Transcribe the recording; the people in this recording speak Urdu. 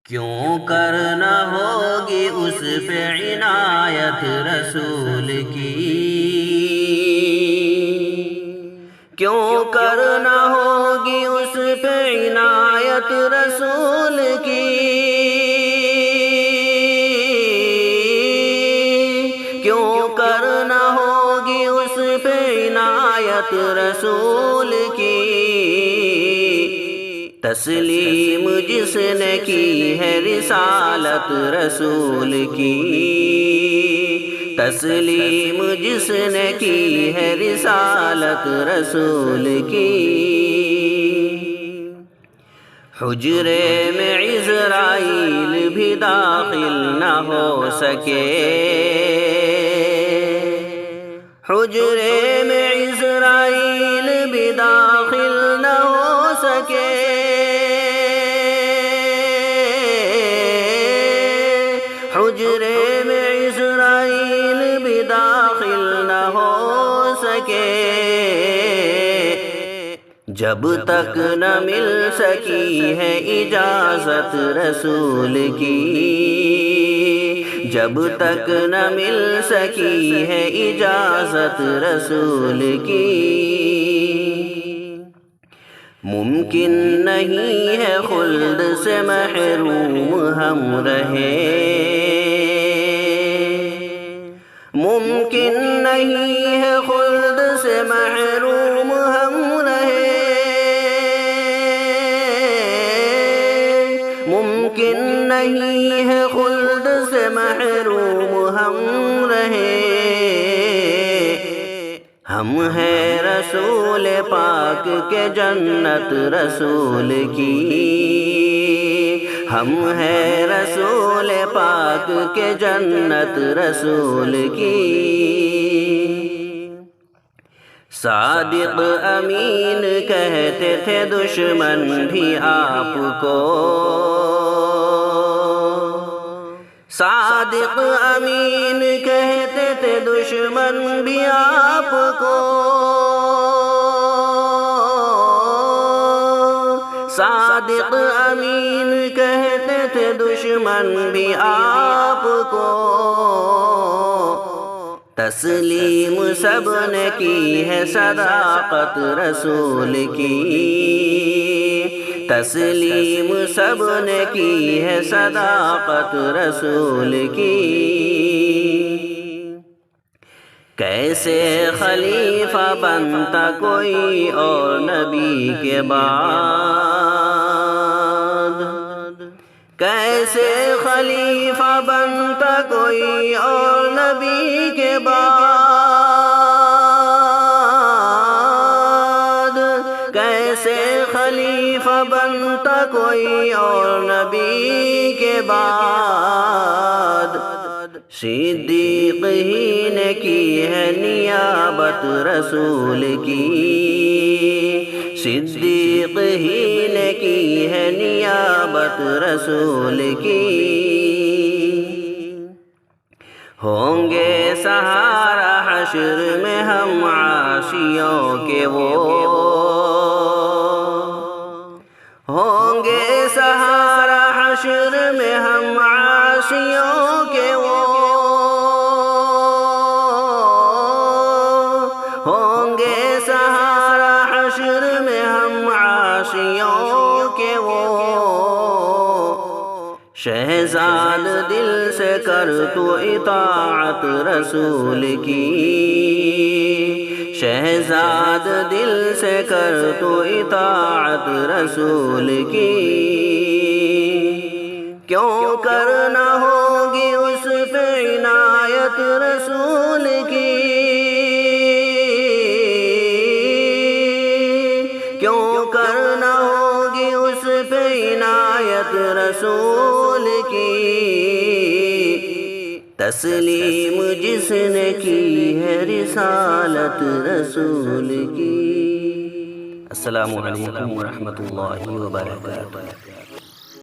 کیوں کرنا ہوگی اس پہ عنایت رسول کی، کیوں کرنا ہوگی اس پہ عنایت رسول کی، کیوں کرنا ہوگی اس پہ عنایت رسول کی، تسلیم جس نے کی ہے رسالت رسول کی، تسلیم جس نے کی ہے رسالت رسول کی، حجرے میں عزرائیل بھی داخل نہ ہو سکے، حجرے میں عزرائیل بھی داخل نہ ہو سکے، حجرے میں عزرائیل بھی داخل نہ ہو سکے، جب تک نہ مل سکی ہے اجازت رسول کی، جب تک نہ مل سکی ہے اجازت رسول کی، ممکن نہیں ہے خلد سے محروم ہم رہے، ممکن نہیں ہے خلد سے محروم ہم رہے، ممکن نہیں ہے خلد سے محروم ہم رہے، ہم ہیں رسول پاک کے جنت رسول کی، ہم ہیں رسول پاک کے جنت رسول کی، صادق امین کہتے تھے دشمن بھی آپ کو، صادق امین کہتے تھے دشمن بھی آپ کو، صادق امین کہتے تھے دشمن بھی آپ کو، تسلیم سب نے کی ہے صداقت رسول کی، تسلیم سب نے کی ہے صداقت رسول کی، کیسے خلیفہ بنتا کوئی اور نبی کے بعد، کیسے خلیفہ بنتا کوئی اور نبی کے بعد، کیسے خلیفہ بنتا کوئی اور نبی کے بعد، صدیق ہی نے کی ہے نیابت رسول کی، صدیق ہی نے کی ہے نیابت رسول کی، ہوں گے سہارا حشر میں ہم عاشیوں کے وہ، ہوں گے سہارا حشر میں ہم عاشیوں کے وہ، ہوں گے سہارا حشر میں ہم عاشیوں کے وہ، شہزاد دل سے کر تو اطاعت رسول کی، شہزاد دل سے کر تو اطاعت رسول کی، کیوں کرنا ہوگی اس پہ عنایت رسول کی، کیوں کرنا ہوگی اس پہ عنایت رسول کی، تسلیم جس نے کی ہے رسالت رسول کی۔ السلام علیکم ورحمۃ اللہ وبرکاتہ۔